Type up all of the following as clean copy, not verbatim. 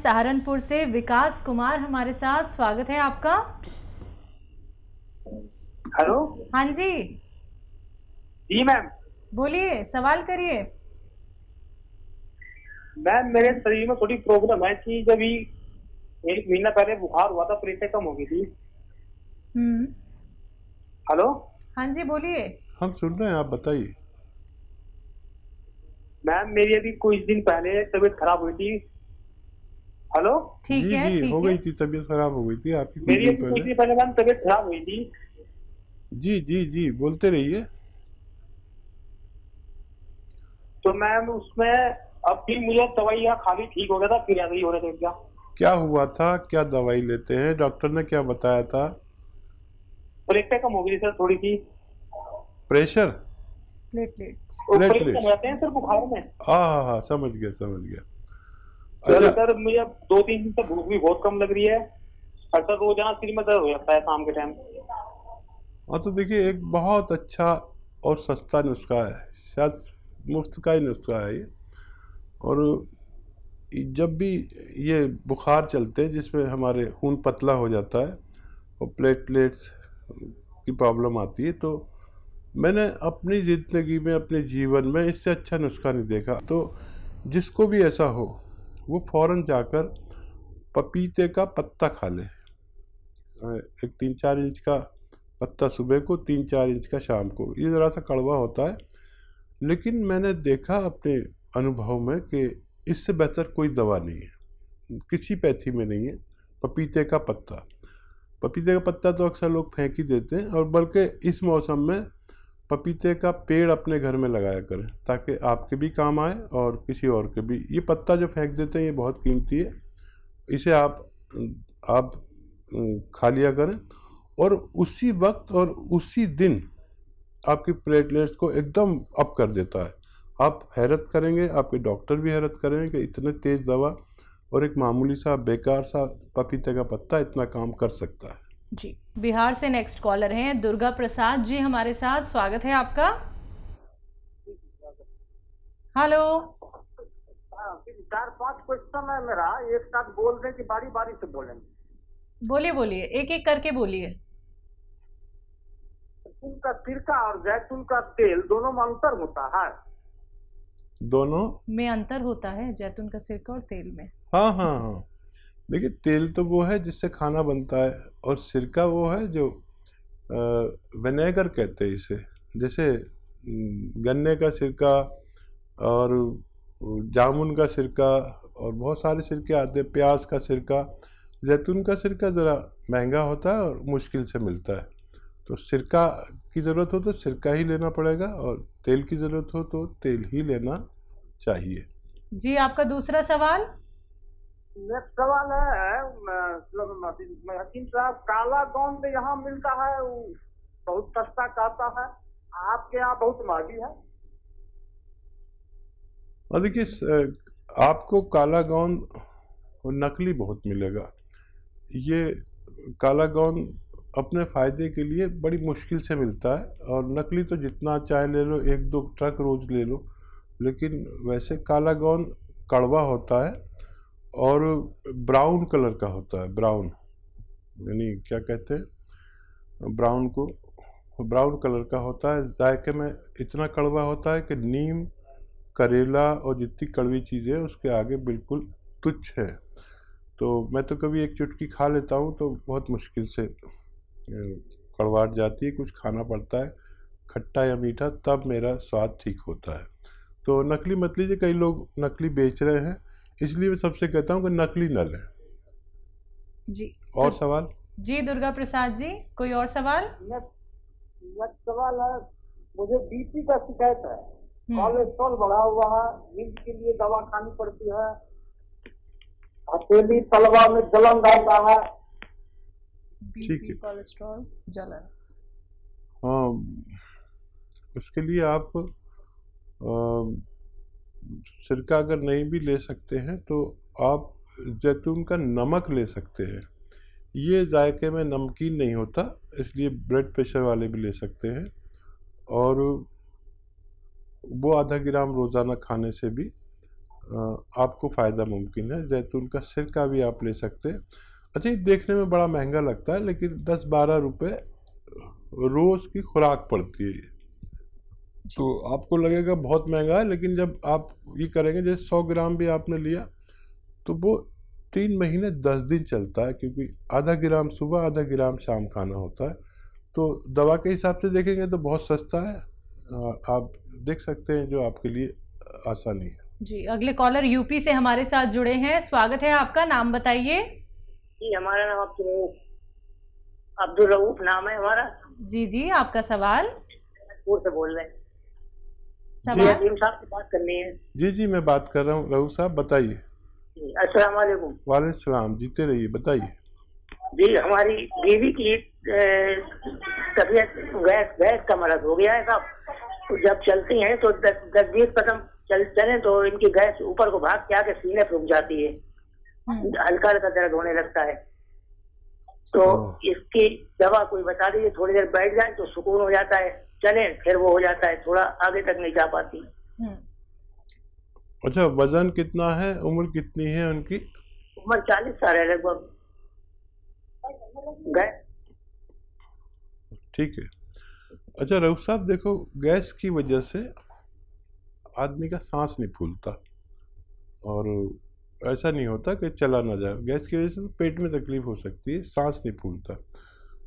सहारनपुर से विकास कुमार हमारे साथ। स्वागत है आपका। हेलो। हाँ जी जी मैम। बोलिए, सवाल करिए। मैम मेरे शरीर में थोड़ी प्रॉब्लम है कि जब ही 1 महीना पहले बुखार हुआ था, प्रेशर कम हो गई थी। हेलो। हाँ जी बोलिए। हम सुन रहे हैं, आप बताइए। मैम मेरी अभी कुछ दिन पहले तबीयत खराब हुई थी। हेलो। ठीक जी है जी, ठीक हो है। गई थी, तबीयत खराब हो गई थी आपकी कुछ मेरी दिन अभी कुछ पहले। दिन पहले मैम तबीयत खराब हुई थी। जी जी जी, बोलते रहिए। तो मैम उसमें अब फिर मुझे दवाइयाँ खाली ठीक हो गया था, फिर ऐसा ही हो रहा था क्या? क्या हुआ था, क्या दवाई लेते हैं, डॉक्टर ने क्या बताया था? प्रेशर कम हो गई सर थोड़ी सी। Pressure, platelets. वो प्रेशर कम हो प्लेटलेट्स। जाते हैं सर बुखार में। हाँ, समझ गया समझ गया। सर अच्छा, सर मुझे 2-3 दिन से भूख भी बहुत कम लग रही है। और सर रोजाना सिर में दर्द हो जाता है शाम के टाइम। हाँ तो देखिए, एक बहुत अच्छा और सस्ता नुस्खा है, शायद मुफ्त का ही नुस्खा है ये। और जब भी ये बुखार चलते हैं जिसमें हमारे खून पतला हो जाता है और प्लेटलेट्स की प्रॉब्लम आती है, तो मैंने अपनी ज़िंदगी में, अपने जीवन में इससे अच्छा नुस्खा नहीं देखा। तो जिसको भी ऐसा हो वो फ़ौरन जाकर पपीते का पत्ता खा ले। एक 3-4 इंच का पत्ता सुबह को, 3-4 इंच का शाम को। ये ज़रा सा कड़वा होता है, लेकिन मैंने देखा अपने अनुभव में कि इससे बेहतर कोई दवा नहीं है, किसी पैथी में नहीं है। पपीते का पत्ता, पपीते का पत्ता तो अक्सर लोग फेंक ही देते हैं, और बल्कि इस मौसम में पपीते का पेड़ अपने घर में लगाया करें ताकि आपके भी काम आए और किसी और के भी। ये पत्ता जो फेंक देते हैं ये बहुत कीमती है, इसे आप खा लिया करें, और उसी वक्त और उसी दिन आपकी प्लेटलेट्स को एकदम अप कर देता है। आप हैरत करेंगे, आपके डॉक्टर भी हैरत करेंगे कि इतने तेज़ दवा और एक मामूली सा बेकार सा पपीते का पत्ता इतना काम कर सकता है। जी, बिहार से नेक्स्ट कॉलर हैं दुर्गा प्रसाद जी हमारे साथ। स्वागत है आपका। हेलो। 4-5 क्वेश्चन है मेरा, एक साथ बोल दें कि बारी बारी से बोलेंगे? बोलिए बोलिए, एक एक करके बोलिए। जैतून का सिरका और जैतून का तेल दोनों में अंतर होता है? दोनों में अंतर होता है, जैतून का सिरका और तेल में। हाँ, देखिए, तेल तो वो है जिससे खाना बनता है, और सिरका वो है जो विनेगर कहते हैं इसे। जैसे गन्ने का सिरका और जामुन का सिरका और बहुत सारे सिरके आते हैं, प्याज का सिरका। जैतून का सिरका ज़रा महंगा होता है और मुश्किल से मिलता है, तो सिरका की ज़रूरत हो तो सिरका ही लेना पड़ेगा, और तेल की ज़रूरत हो तो तेल ही लेना चाहिए। जी, आपका दूसरा सवाल। नेक्स्ट सवाल है हकीम साहब, काला गोंद यहाँ मिलता है, वो बहुत सस्ता कहता है, आपके यहाँ बहुत महंगी है? और देखिए, आपको काला गोंद नकली बहुत मिलेगा। ये काला गोंद अपने फ़ायदे के लिए बड़ी मुश्किल से मिलता है, और नकली तो जितना चाहे ले लो, 1-2 ट्रक रोज़ ले लो। लेकिन वैसे काला गोंद कड़वा होता है और ब्राउन कलर का होता है। ब्राउन यानी क्या कहते हैं ब्राउन को, ब्राउन कलर का होता है। जायके में इतना कड़वा होता है कि नीम, करेला और जितनी कड़वी चीज़ें उसके आगे बिल्कुल तुच्छ है। तो मैं तो कभी एक चुटकी खा लेता हूँ तो बहुत मुश्किल से कड़वाहट जाती है, कुछ खाना पड़ता है खट्टा या मीठा, तब मेरा स्वाद ठीक होता है। तो नकली मत लीजिए, कई लोग नकली बेच रहे हैं, इसलिए मैं सबसे कहता हूँ कि नकली न लें। जी, और सवाल? जी दुर्गा प्रसाद जी, कोई और सवाल? नेक्स्ट सवाल है, मुझे बीपी का शिकायत है, कोलेस्ट्रॉल बढ़ा हुआ है, नींद के लिए दवा खानी पड़ती है, हथेली तलवा में जलन रहता है। ठीक है, कोलेस्ट्रॉल, जलन। हाँ, उसके लिए आप सिरका अगर नहीं भी ले सकते हैं तो आप जैतून का नमक ले सकते हैं। ये जायके में नमकीन नहीं होता, इसलिए ब्लड प्रेशर वाले भी ले सकते हैं, और वो आधा ग्राम रोज़ाना खाने से भी आपको फ़ायदा मुमकिन है। जैतून का सिरका भी आप ले सकते हैं। अच्छा, ये देखने में बड़ा महंगा लगता है, लेकिन 10-12 रुपये रोज़ की खुराक पड़ती है ये। तो आपको लगेगा बहुत महंगा है, लेकिन जब आप ये करेंगे, जैसे 100 ग्राम भी आपने लिया तो वो 3 महीने 10 दिन चलता है, क्योंकि आधा ग्राम सुबह आधा ग्राम शाम खाना होता है। तो दवा के हिसाब से देखेंगे तो बहुत सस्ता है, आप देख सकते हैं, जो आपके लिए आसानी है। जी, अगले कॉलर यूपी से हमारे साथ जुड़े हैं। स्वागत है आपका, नाम बताइए। जी, हमारा नाम अब्दुल रऊफ नाम है हमारा। जी जी, आपका सवाल। पूर से बोल रहे हैं। सवाल हकीम साहब से बात करनी है। जी जी, मैं बात कर रहा हूँ। रऊफ साहब बताइए। अस्सलाम वालेकुम। वालेकुम सलाम, जीते रहिए, बताइए। जी, हमारी बीवी की तबीयत गैस का मरज हो गया है साहब। तो जब चलती हैं तो 10-20 कदम चले तो इनकी गैस ऊपर को भाग के आके सीने पे रुक जाती है, हल्का हल्का दर्द होने लगता है। तो इसकी दवा कोई बता दीजिए, थोड़ी देर बैठ जाए तो सुकून हो जाता है, चले फिर वो हो जाता है, थोड़ा आगे तक नहीं जा पाती। अच्छा, वजन कितना है, उम्र कितनी है उनकी? उम्र 40 साल है लगभग। ठीक है। अच्छा रऊफ साहब, देखो, गैस की वजह से आदमी का सांस नहीं फूलता, और ऐसा नहीं होता कि चला ना जाए। गैस की वजह से पेट में तकलीफ हो सकती है, सांस नहीं फूलता।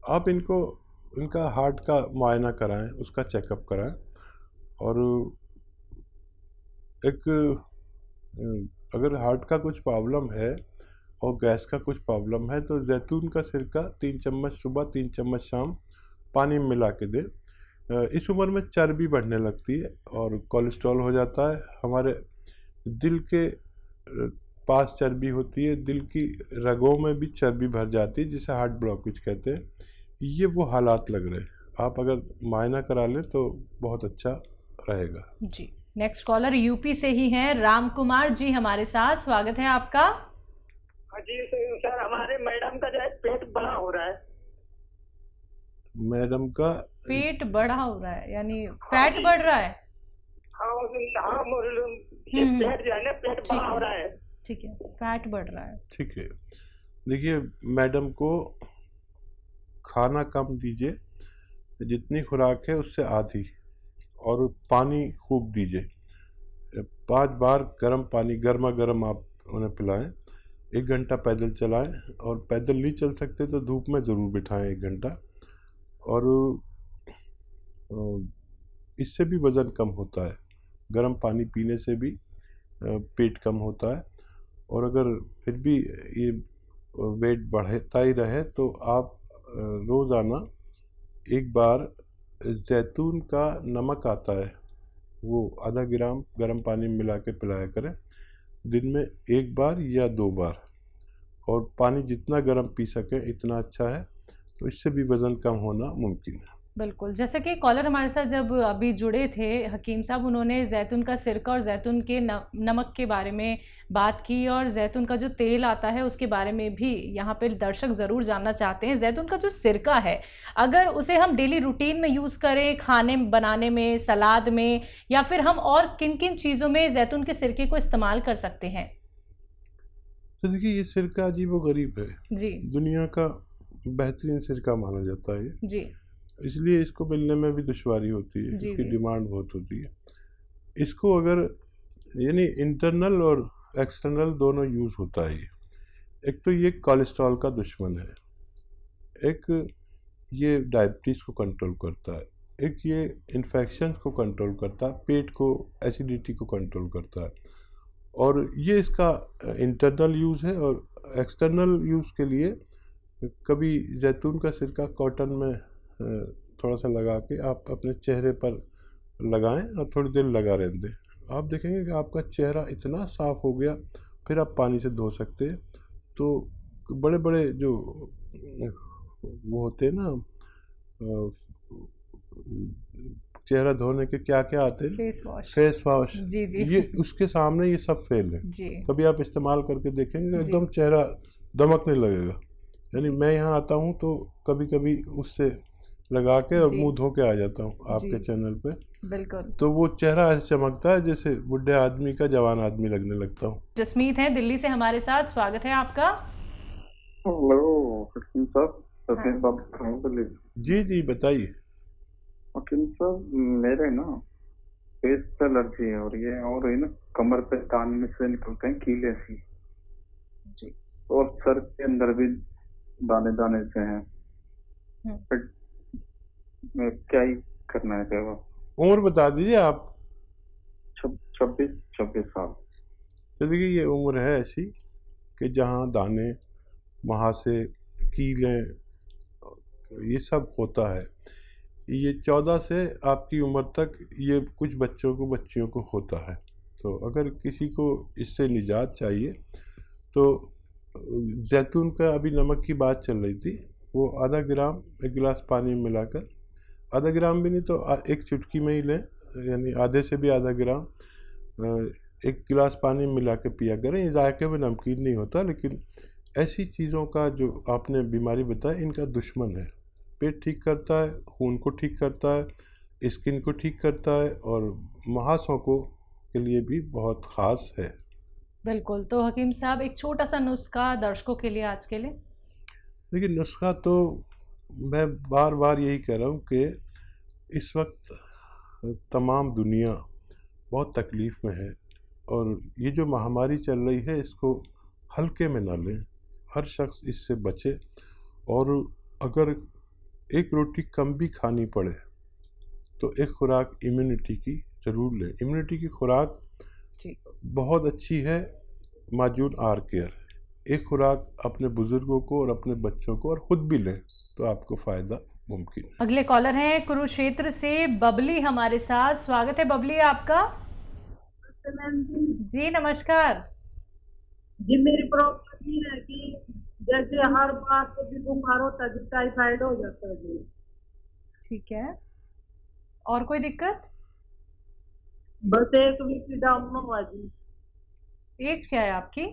आप इनका हार्ट का मुआयना कराएं, उसका चेकअप कराएं, और अगर हार्ट का कुछ प्रॉब्लम है और गैस का कुछ प्रॉब्लम है तो जैतून का सिरका 3 चम्मच सुबह 3 चम्मच शाम पानी में मिला के दे। इस उम्र में चर्बी बढ़ने लगती है और कोलेस्ट्रॉल हो जाता है। हमारे दिल के पास चर्बी होती है, दिल की रगों में भी चर्बी भर जाती है, जिसे हार्ट ब्लॉकेज कहते हैं। ये वो हालात लग रहे हैं। आप अगर मुआयना करा लें तो बहुत अच्छा रहेगा। जी, नेक्स्ट कॉलर यूपी से ही हैं, राम कुमार जी हमारे साथ। स्वागत है आपका। जी सर, हमारे मैडम का जो है पेट बड़ा हो रहा है। मैडम का पेट बड़ा हो रहा है, यानी फैट बढ़ रहा है? हाँ, पेट जो है ना, पेट बड़ा हो रहा है। ठीक है, फैट बढ़ रहा है। ठीक है। देखिए, मैडम को खाना कम दीजिए, जितनी खुराक है उससे आधी, और पानी खूब दीजिए। 5 बार गर्म पानी, गर्मा गर्म आप उन्हें पिलाएं। 1 घंटा पैदल चलाएं, और पैदल नहीं चल सकते तो धूप में ज़रूर बिठाएं 1 घंटा। और इससे भी वज़न कम होता है, गर्म पानी पीने से भी पेट कम होता है। और अगर फिर भी ये वेट बढ़ता ही रहे तो आप रोज़ाना 1 बार जैतून का नमक आता है, वो आधा ग्राम गर्म पानी में मिला के पिलाया करें, दिन में 1 बार या 2 बार। और पानी जितना गर्म पी सकें इतना अच्छा है, तो इससे भी वज़न कम होना मुमकिन है। बिल्कुल, जैसे कि कॉलर हमारे साथ जब अभी जुड़े थे हकीम साहब, उन्होंने जैतून का सिरका और जैतून के नमक के बारे में बात की, और जैतून का जो तेल आता है उसके बारे में भी यहाँ पे दर्शक ज़रूर जानना चाहते हैं। जैतून का जो सिरका है, अगर उसे हम डेली रूटीन में यूज़ करें, खाने बनाने में, सलाद में, या फिर हम और किन किन चीज़ों में जैतून के सिरके को इस्तेमाल कर सकते हैं? तो देखिए, ये सिरका अजीब व गरीब है जी, दुनिया का बेहतरीन सिरका माना जाता है जी, इसलिए इसको मिलने में भी दुश्वारी होती है, जी, इसकी जी। डिमांड बहुत होती है। इसको अगर यानी इंटरनल और एक्सटर्नल दोनों यूज़ होता है। एक तो ये कोलेस्ट्रॉल का दुश्मन है, एक ये डायबिटीज़ को कंट्रोल करता है, एक ये इन्फेक्शन को कंट्रोल करता है, पेट को, एसिडिटी को कंट्रोल करता है। और ये इसका इंटरनल यूज़ है। और एक्सटर्नल यूज़ के लिए कभी जैतून का सिरका कॉटन में थोड़ा सा लगा के आप अपने चेहरे पर लगाएं और थोड़ी देर लगा रहने दें। आप देखेंगे कि आपका चेहरा इतना साफ़ हो गया, फिर आप पानी से धो सकते हैं। तो बड़े बड़े जो वो होते हैं ना, चेहरा धोने के क्या क्या आते हैं, फेस वॉश, जी, जी। ये उसके सामने ये सब फेल है। जी, कभी आप इस्तेमाल करके देखेंगे, एकदम चेहरा दमकने लगेगा। यानी मैं यहाँ आता हूँ तो कभी कभी उससे लगा के और जी। मुंह धो के आ जाता हूँ आपके जी। चैनल पे। बिल्कुल। तो वो चेहरा ऐसे चमकता है जैसे बुढ़े आदमी का जवान आदमी लगने लगता हूँ। जसमीत हैं दिल्ली से हमारे साथ, स्वागत है आपका। हेलो हकीम साहब, हाँ। दिल्ली। जी जी बताइए। हकीम साहब, मेरे ना फेस पे एलर्जी है और ये और है ना कमर पे तानने से निकलते हैं कीले सी, जी। और सर के अंदर भी दाने दाने से हैं। फिर मैं क्या ही करना है क्या? उम्र बता दीजिए आप। 26 साल। तो देखिए ये उम्र है ऐसी कि जहाँ दाने, वहाँ से कीलें, ये सब होता है। ये 14 से आपकी उम्र तक ये कुछ बच्चों को बच्चियों को होता है। तो अगर किसी को इससे निजात चाहिए तो जैतून का, अभी नमक की बात चल रही थी, वो आधा ग्राम एक गिलास पानी में मिलाकर, आधा ग्राम भी नहीं तो एक चुटकी में ही लें, यानी आधे से भी आधा ग्राम एक गिलास पानी में मिला के पिया करें। ये जायके में नमकीन नहीं होता, लेकिन ऐसी चीज़ों का जो आपने बीमारी बताई, इनका दुश्मन है। पेट ठीक करता है, खून को ठीक करता है, स्किन को ठीक करता है, और महासों को के लिए भी बहुत ख़ास है। बिल्कुल। तो हकीम साहब एक छोटा सा नुस्खा दर्शकों के लिए आज के लिए। देखिए नुस्खा तो मैं बार बार यही कह रहा हूँ कि इस वक्त तमाम दुनिया बहुत तकलीफ़ में है, और ये जो महामारी चल रही है इसको हल्के में ना लें। हर शख्स इससे बचे, और अगर एक रोटी कम भी खानी पड़े तो एक खुराक इम्यूनिटी की ज़रूर लें। इम्यूनिटी की खुराक जी। बहुत अच्छी है, माजून आर केयर। एक खुराक अपने बुज़ुर्गों को और अपने बच्चों को और ख़ुद भी लें तो आपको फ़ायदा मुमकिन है। अगले कॉलर हैं कुरुक्षेत्र से बबली हमारे साथ, स्वागत है बबली आपका। जी नमस्कार। जी मेरी प्रॉब्लम ये है कि जैसे हर बार को भी बुखार होता है, टाइफाइड हो जाता है जी। ठीक है, और कोई दिक्कत? बस एक वीक डाउन हुआ जी। एज क्या है आपकी?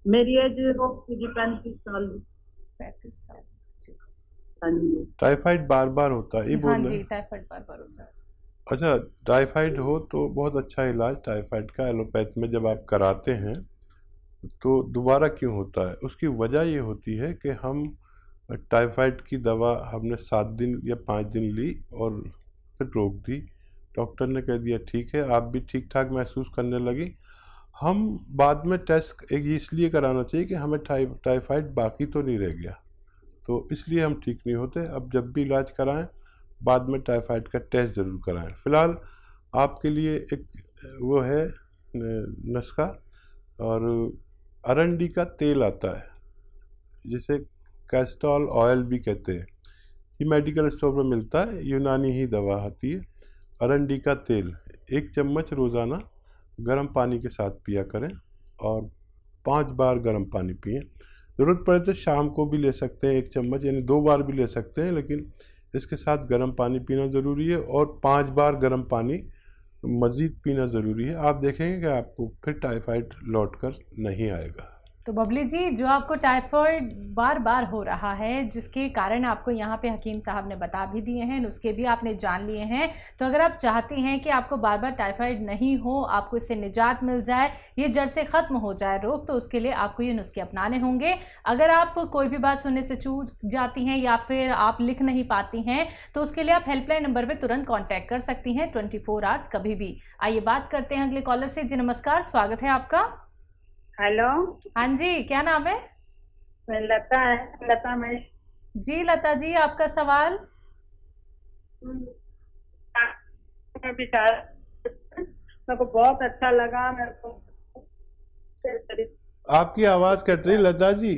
मेरी एज जी 35 साल। 35 साल। हाँ जी। टाइफाइड बार बार होता है, ये हाँ बोल जी, रहे हैं? टाइफाइड बार बार होता है। अच्छा, टाइफाइड हो तो बहुत अच्छा इलाज टाइफाइड का एलोपैथ में जब आप कराते हैं तो दोबारा क्यों होता है, उसकी वजह ये होती है कि हम टाइफाइड की दवा हमने 7 दिन या 5 दिन ली और फिर रोक दी। डॉक्टर ने कह दिया ठीक है, आप भी ठीक ठाक महसूस करने लगी। हम बाद में टेस्ट एक इसलिए कराना चाहिए कि हमें टाइफाइड बाकी तो नहीं रह गया, तो इसलिए हम ठीक नहीं होते। अब जब भी इलाज कराएं बाद में टाइफाइड का टेस्ट ज़रूर कराएं। फ़िलहाल आपके लिए एक वो है नुस्खा, और अरंडी का तेल आता है जिसे कैस्टोल ऑयल भी कहते हैं, ये मेडिकल स्टोर में मिलता है, यूनानी ही दवा आती है। अरंडी का तेल 1 चम्मच रोज़ाना गर्म पानी के साथ पिया करें, और 5 बार गर्म पानी पिएं। ज़रूरत पड़े तो शाम को भी ले सकते हैं 1 चम्मच, यानी 2 बार भी ले सकते हैं, लेकिन इसके साथ गर्म पानी पीना ज़रूरी है, और 5 बार गर्म पानी मज़ीद पीना ज़रूरी है। आप देखेंगे कि आपको फिर टाइफाइड लौट कर नहीं आएगा। तो बबली जी, जो आपको टाइफाइड बार बार हो रहा है, जिसके कारण आपको यहाँ पे हकीम साहब ने बता भी दिए हैं, नुस्खे भी आपने जान लिए हैं, तो अगर आप चाहती हैं कि आपको बार बार टाइफाइड नहीं हो, आपको इससे निजात मिल जाए, ये जड़ से ख़त्म हो जाए रोग, तो उसके लिए आपको ये नुस्खे अपनाने होंगे। अगर आप कोई भी बात सुनने से चूक जाती हैं या फिर आप लिख नहीं पाती हैं, तो उसके लिए आप हेल्पलाइन नंबर पर तुरंत कॉन्टैक्ट कर सकती हैं 24 आवर्स कभी भी। आइए बात करते हैं अगले कॉलर से। जी नमस्कार, स्वागत है आपका। हेलो। हाँ जी, क्या नाम है? लता है, लता मैं। जी लता जी, आपका सवाल। मेरे को बहुत अच्छा लगा, मेरे को। आपकी आवाज़ कट रही लता जी।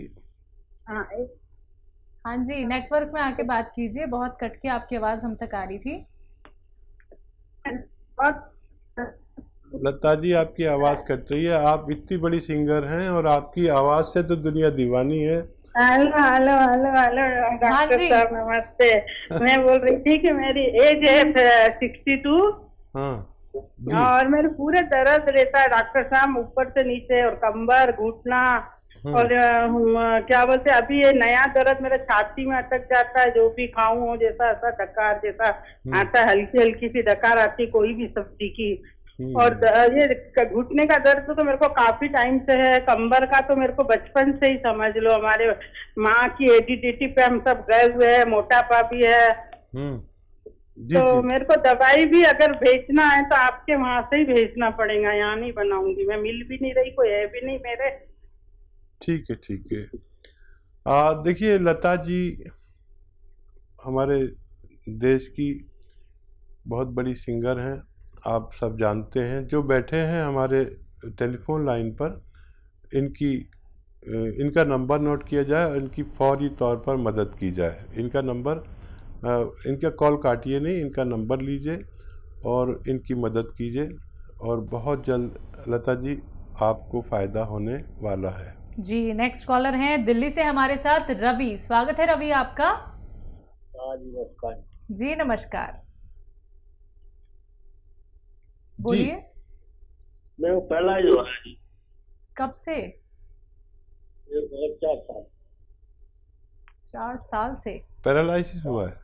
हाँ जी, नेटवर्क में आके बात कीजिए, बहुत कट के आपकी आवाज़ हम तक आ रही थी। लता जी आपकी आवाज़ कट रही है, आप इतनी बड़ी सिंगर हैं और आपकी आवाज़ से तो दुनिया दीवानी है। Hello hello hello hello doctor साहब नमस्ते। मैं बोल रही थी कि मेरी एज है 62। हाँ जी। और मेरे पूरे दर्द रहता है डॉक्टर साहब, ऊपर से नीचे, और कमर, घुटना, और क्या बोलते हैं, अभी ये नया दर्द मेरे छाती में अटक जाता है, जो भी खाऊं हो जैसा ऐसा डकार जैसा आता है, हल्की हल्की सी डकार आती है कोई भी सब्जी की। और ये घुटने का दर्द तो मेरे को काफी टाइम से है, कंबर का तो मेरे को बचपन से ही समझ लो, हमारे माँ की एडिडिटी पे हम सब गए हुए हैं, मोटापा भी है। जी तो जी मेरे को दवाई भी अगर भेजना है तो आपके वहां से ही भेजना पड़ेगा, यहाँ नहीं बनाऊंगी मैं, मिल भी नहीं रही, कोई है भी नहीं मेरे। ठीक है, ठीक है। देखिए लता जी हमारे देश की बहुत बड़ी सिंगर हैं, आप सब जानते हैं। जो बैठे हैं हमारे टेलीफोन लाइन पर, इनका नंबर नोट किया जाए और इनकी फौरी तौर पर मदद की जाए। इनका नंबर, इनका कॉल काटिए नहीं, इनका नंबर लीजिए और इनकी मदद कीजिए, और बहुत जल्द लता जी आपको फ़ायदा होने वाला है। जी, नेक्स्ट कॉलर हैं दिल्ली से हमारे साथ रवि। स्वागत है रवि आपका। जी नमस्कार। जी नमस्कार, बोलिए। मैं वो पहला जो है कब से? ये बहुत 4 साल। 4 साल से पैरालिसिस हुआ है?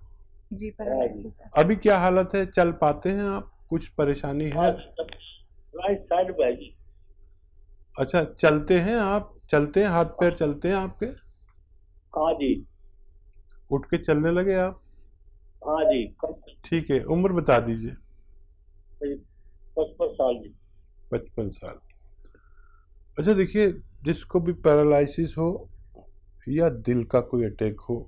जी, पैरालिसिस है। अभी क्या हालत है, चल पाते हैं आप? कुछ परेशानी है? राइट साइड पे जी। अच्छा, चलते हैं आप? चलते हैं, हाथ पैर चलते हैं आपके? हाँ जी। उठ के चलने लगे आप? हाँ जी। ठीक है, उम्र बता दीजिए। 55 साल जी। 55 साल। अच्छा देखिए, जिसको भी पैरालिसिस हो या दिल का कोई अटैक हो,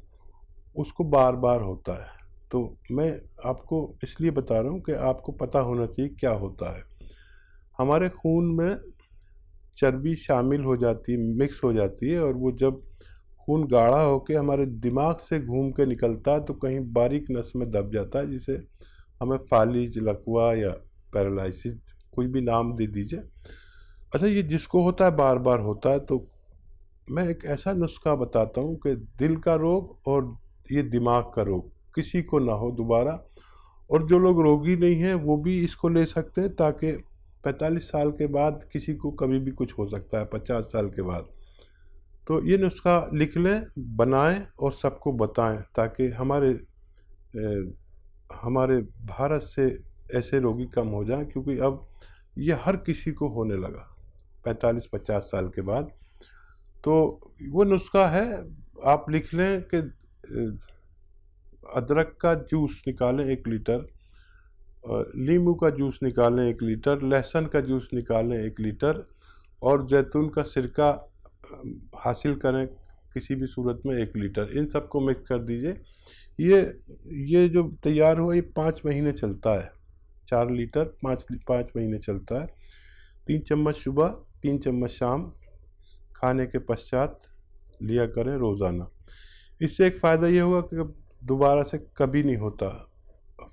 उसको बार बार होता है। तो मैं आपको इसलिए बता रहा हूँ कि आपको पता होना चाहिए क्या होता है। हमारे खून में चर्बी शामिल हो जाती है, मिक्स हो जाती है, और वो जब खून गाढ़ा होकर हमारे दिमाग से घूम के निकलता है तो कहीं बारीक नस में दब जाता है, जिसे हमें फालिज, लकवा या पैरालिसिस, कोई भी नाम दे दीजिए। अच्छा, ये जिसको होता है बार बार होता है, तो मैं एक ऐसा नुस्खा बताता हूँ कि दिल का रोग और ये दिमाग का रोग किसी को ना हो दोबारा। और जो लोग रोगी नहीं हैं वो भी इसको ले सकते हैं, ताकि 45 साल के बाद किसी को कभी भी कुछ हो सकता है, 50 साल के बाद। तो ये नुस्खा लिख लें, बनाएं और सबको बताएं, ताकि हमारे भारत से ऐसे रोगी कम हो जाएं, क्योंकि अब ये हर किसी को होने लगा 45-50 साल के बाद। तो वो नुस्खा है, आप लिख लें कि अदरक का जूस निकालें 1 लीटर, नींबू का जूस निकालें 1 लीटर, लहसुन का जूस निकालें 1 लीटर, और जैतून का सिरका हासिल करें किसी भी सूरत में 1 लीटर। इन सबको मिक्स कर दीजिए। ये जो तैयार हुआ ये 5 महीने चलता है। 4 लीटर 5 महीने चलता है। 3 चम्मच सुबह, 3 चम्मच शाम, खाने के पश्चात लिया करें रोज़ाना। इससे एक फ़ायदा ये होगा कि दोबारा से कभी नहीं होता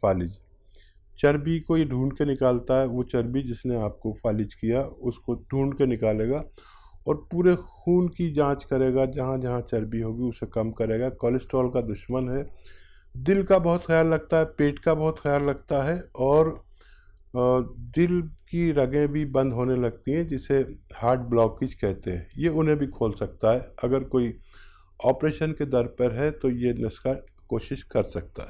फालिज। चर्बी को ये ढूंढ के निकालता है, वो चर्बी जिसने आपको फालिज किया उसको ढूंढ के निकालेगा, और पूरे खून की जांच करेगा, जहाँ जहाँ चर्बी होगी उसे कम करेगा। कोलेस्ट्रॉल का दुश्मन है। दिल का बहुत ख्याल रखता है, पेट का बहुत ख्याल रखता है, और दिल की रगें भी बंद होने लगती हैं, जिसे हार्ट ब्लॉकेज कहते हैं, ये उन्हें भी खोल सकता है। अगर कोई ऑपरेशन के दर पर है तो ये नुस्खा कोशिश कर सकता है।